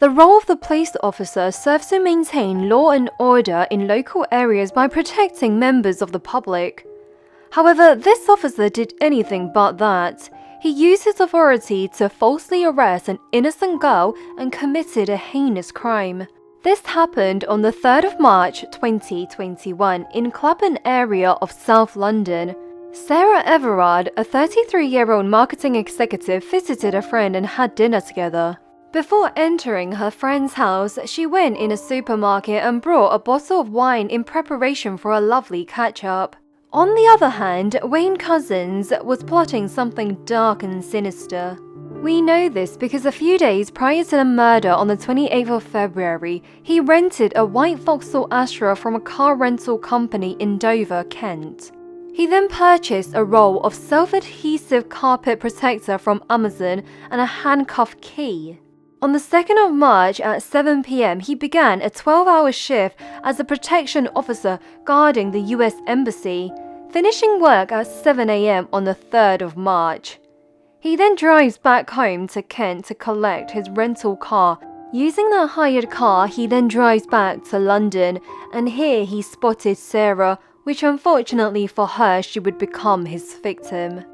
The role of the police officer serves to maintain law and order in local areas by protecting members of the public. However, this officer did anything but that. He used his authority to falsely arrest an innocent girl and committed a heinous crime. This happened on the 3rd of March 2021 in Clapham area of South London. Sarah Everard, a 33-year-old marketing executive, visited a friend and had dinner together. Before entering her friend's house, she went in a supermarket and brought a bottle of wine in preparation for a lovely catch-up. On the other hand, Wayne Couzens was plotting something dark and sinister. We know this because a few days prior to the murder on the 28th of February, he rented a white Vauxhall Astra from a car rental company in Dover, Kent. He then purchased a roll of self-adhesive carpet protector from Amazon and a handcuff key. On the 2nd of March at 7 p.m, he began a 12-hour shift as a protection officer guarding the US Embassy, finishing work at 7 a.m. on the 3rd of March. He then drives back home to Kent to collect his rental car. Using the hired car, he then drives back to London, and here he spotted Sarah, which unfortunately for her, she would become his victim.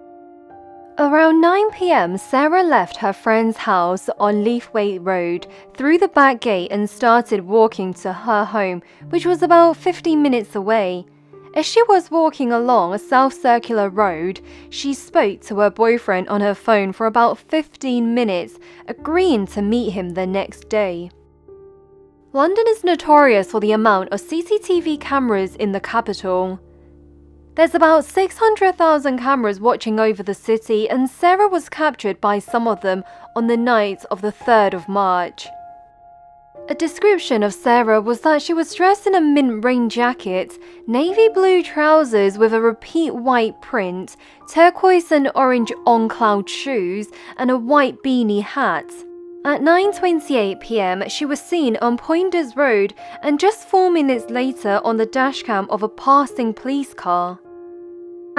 Around 9 p.m, Sarah left her friend's house on Leithwaite Road through the back gate and started walking to her home, which was about 15 minutes away. As she was walking along a south-circular road, she spoke to her boyfriend on her phone for about 15 minutes, agreeing to meet him the next day. London is notorious for the amount of CCTV cameras in the capital. There's about 600,000 cameras watching over the city, and Sarah was captured by some of them on the night of the 3rd of March. A description of Sarah was that she was dressed in a mint rain jacket, navy blue trousers with a repeat white print, turquoise and orange on-cloud shoes, and a white beanie hat. At 9:28 p.m, she was seen on Poinders Road and just 4 minutes later on the dashcam of a passing police car.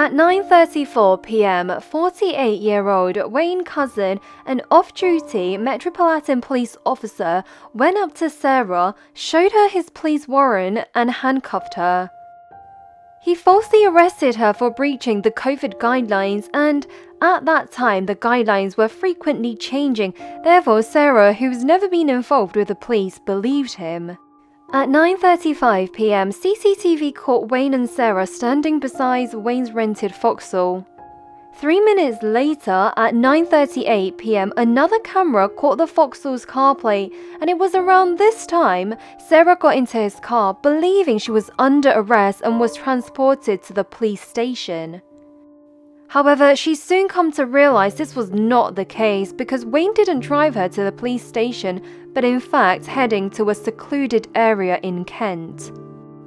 At 9:34 p.m, 48-year-old Wayne Couzens, an off-duty Metropolitan Police officer, went up to Sarah, showed her his police warrant and handcuffed her. He falsely arrested her for breaching the COVID guidelines, and at that time the guidelines were frequently changing, therefore Sarah, who's never been involved with the police, believed him. At 9:35 p.m, CCTV caught Wayne and Sarah standing beside Wayne's rented Vauxhall. 3 minutes later, at 9:38 p.m, another camera caught the Vauxhall's car plate, and it was around this time Sarah got into his car, believing she was under arrest and was transported to the police station. However, she soon come to realize this was not the case because Wayne didn't drive her to the police station, but in fact heading to a secluded area in Kent.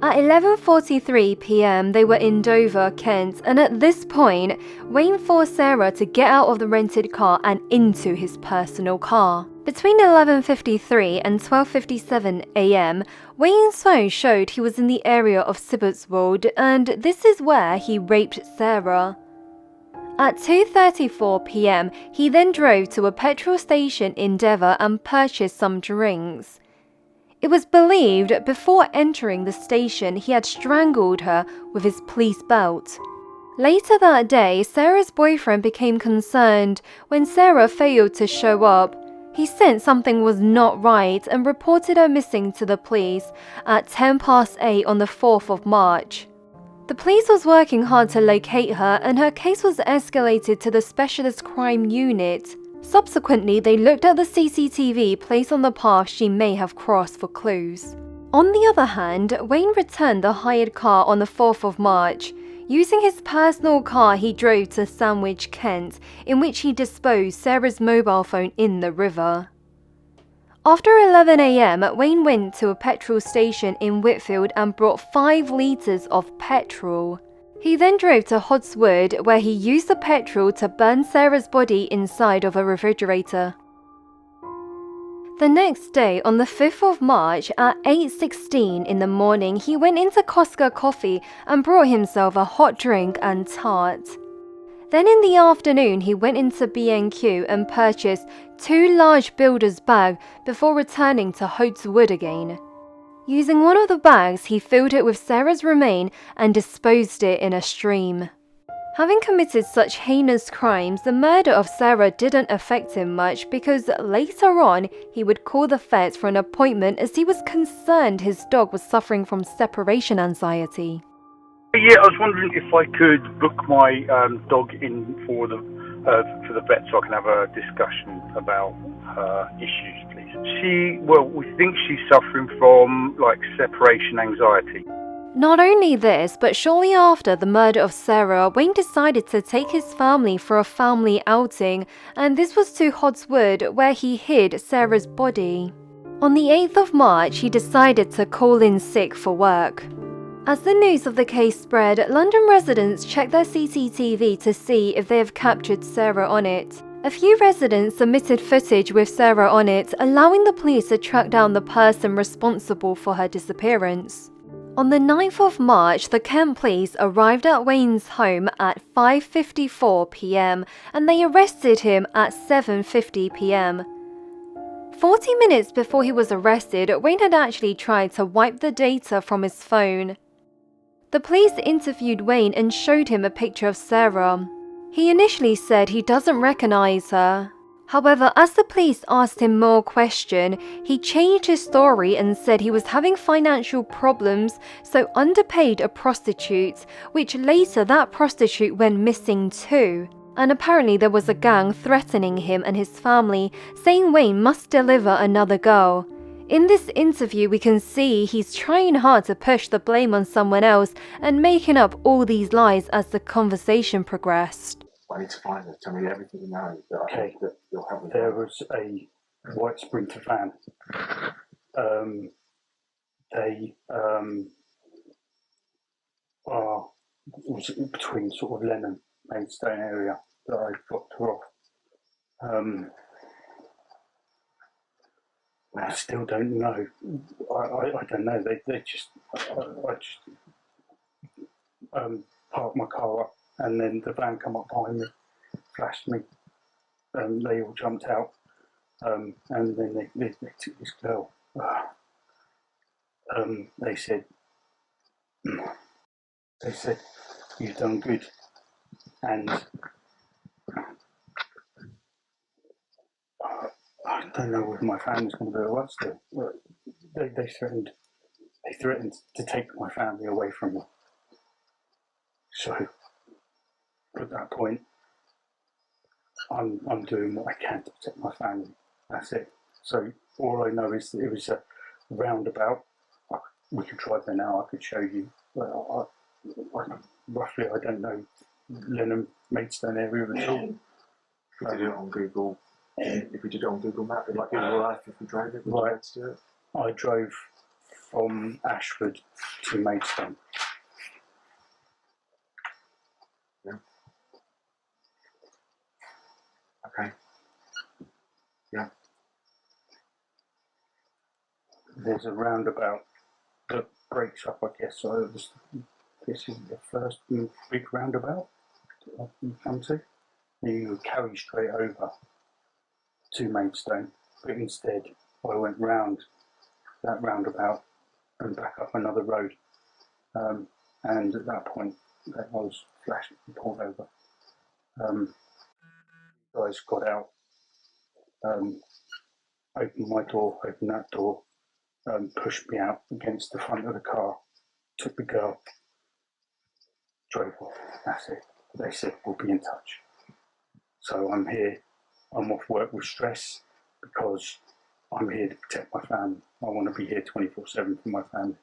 At 11:43 p.m, they were in Dover, Kent, and at this point, Wayne forced Sarah to get out of the rented car and into his personal car. Between 11:53 and 12:57 a.m, Wayne's phone showed he was in the area of Sibbotswold, and this is where he raped Sarah. At 2:34 p.m, he then drove to a petrol station in Devon and purchased some drinks. It was believed before entering the station he had strangled her with his police belt. Later that day, Sarah's boyfriend became concerned when Sarah failed to show up. He sensed something was not right and reported her missing to the police at 8:10 on the 4th of March. The police was working hard to locate her, and her case was escalated to the Specialist Crime Unit. Subsequently, they looked at the CCTV placed on the path she may have crossed for clues. On the other hand, Wayne returned the hired car on the 4th of March. Using his personal car, he drove to Sandwich, Kent, in which he disposed Sarah's mobile phone in the river. After 11 a.m, Wayne went to a petrol station in Whitfield and brought 5 litres of petrol. He then drove to Hodswood, where he used the petrol to burn Sarah's body inside of a refrigerator. The next day, on the 5th of March, at 8:16 in the morning, he went into Costco Coffee and brought himself a hot drink and tart. Then in the afternoon, he went into B&Q and purchased 2 large builder's bags before returning to Hode's Wood again. Using one of the bags, he filled it with Sarah's remains and disposed it in a stream. Having committed such heinous crimes, the murder of Sarah didn't affect him much because later on he would call the vet for an appointment as he was concerned his dog was suffering from separation anxiety. Yeah, I was wondering if I could book my dog in for the vet so I can have a discussion about her issues, please. We think she's suffering from separation anxiety. Not only this, but shortly after the murder of Sarah, Wayne decided to take his family for a family outing, and this was to Hode's Wood, where he hid Sarah's body. On the 8th of March, he decided to call in sick for work. As the news of the case spread, London residents checked their CCTV to see if they have captured Sarah on it. A few residents submitted footage with Sarah on it, allowing the police to track down the person responsible for her disappearance. On the 9th of March, the Kent police arrived at Wayne's home at 5:54 p.m. and they arrested him at 7:50 p.m. 40 minutes before he was arrested, Wayne had actually tried to wipe the data from his phone. The police interviewed Wayne and showed him a picture of Sarah. He initially said he doesn't recognize her. However, as the police asked him more questions, he changed his story and said he was having financial problems, so underpaid a prostitute, which later that prostitute went missing too. And apparently there was a gang threatening him and his family, saying Wayne must deliver another girl. In this interview, we can see he's trying hard to push the blame on someone else and making up all these lies as the conversation progressed. I need to find her. Tell me everything you know that you'll help me. There was a white Sprinter van. They was between sort of Lenham, Maidstone area that I dropped her off. I still don't know. I don't know. I just parked my car up, and then the van come up behind me, flashed me, and they all jumped out, and then they took this girl. They said you've done good, and I don't know whether my family's going to be alright still. They threatened to take my family away from me. So at that point, I'm doing what I can to protect my family. That's it. So all I know is that it was a roundabout. We could drive there now. I could show you. Roughly, I don't know Lenham, Maidstone area at all. If we did it on Google, Map, it'd like Google Earth if we drove it. Right. To do it. I drove from Ashford to Maidstone. Yeah. Okay. Yeah. There's a roundabout that breaks up, I guess. So this is the first big roundabout that I've come to. You carry straight over to Maidstone, but instead I went round that roundabout and back up another road. And at that point, I was flashed and pulled over. Guys got out, opened my door, opened that door, pushed me out against the front of the car, took the girl, drove off. That's it. They said, we'll be in touch. So I'm here. I'm off work with stress because I'm here to protect my family. I want to be here 24/7 for my family.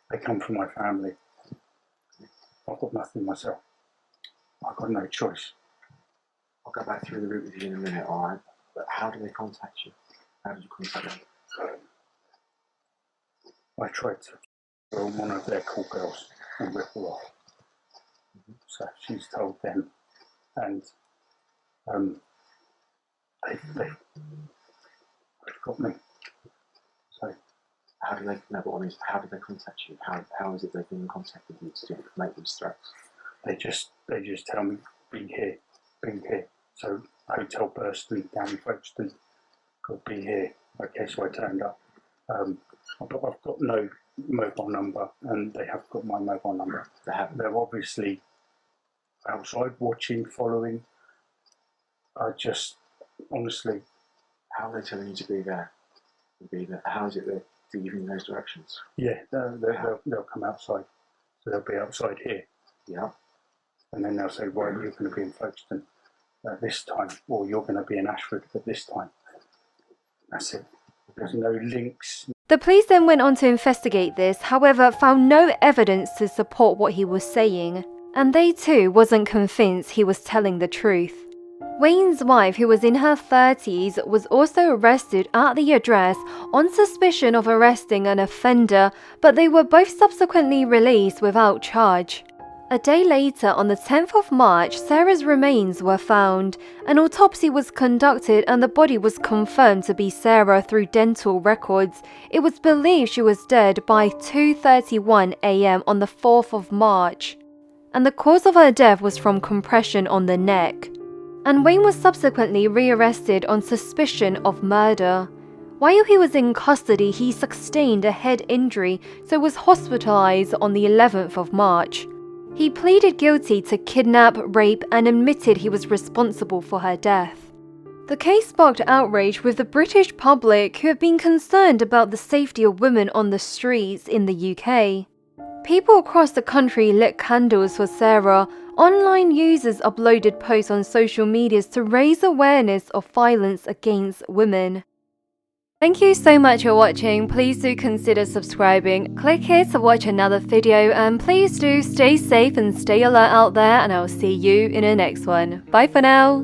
They come from my family. I've got nothing myself. I've got no choice. I'll go back through the route with you in a minute, alright? But how do they contact you? How did you contact them? I tried to film one of their call girls and rip her off. So she's told them, and they've got me. So How do they? No, but what I mean is, how do they contact you? How is it they've been in contact with you to make these threats? they just tell me, be here, been here. So Hotel Burston down in Brixton could be here. Okay, so I turned up. I've got no mobile number, and they have got my mobile number. They're obviously outside watching, following. I just, honestly... How are they telling you to be there? How is it they're giving those directions? Yeah, they'll come outside. So they'll be outside here. Yeah. And then they'll say, right, you're going to be in Folkestone at this time, or you're going to be in Ashford at this time. That's it. There's no links. The police then went on to investigate this, however found no evidence to support what he was saying, and they too wasn't convinced he was telling the truth. Wayne's wife, who was in her 30s, was also arrested at the address on suspicion of arresting an offender, but they were both subsequently released without charge. A day later, on the 10th of March, Sarah's remains were found. An autopsy was conducted and the body was confirmed to be Sarah through dental records. It was believed she was dead by 2:31 a.m. on the 4th of March, and the cause of her death was from compression on the neck. And Wayne was subsequently rearrested on suspicion of murder. While he was in custody, he sustained a head injury, so was hospitalized on the 11th of March. He pleaded guilty to kidnap, rape, and admitted he was responsible for her death. The case sparked outrage with the British public, who have been concerned about the safety of women on the streets in the UK. People across the country lit candles for Sarah. Online users uploaded posts on social medias to raise awareness of violence against women. Thank you so much for watching. Please do consider subscribing. Click here to watch another video, and please do stay safe and stay alert out there, and I'll see you in the next one. Bye for now.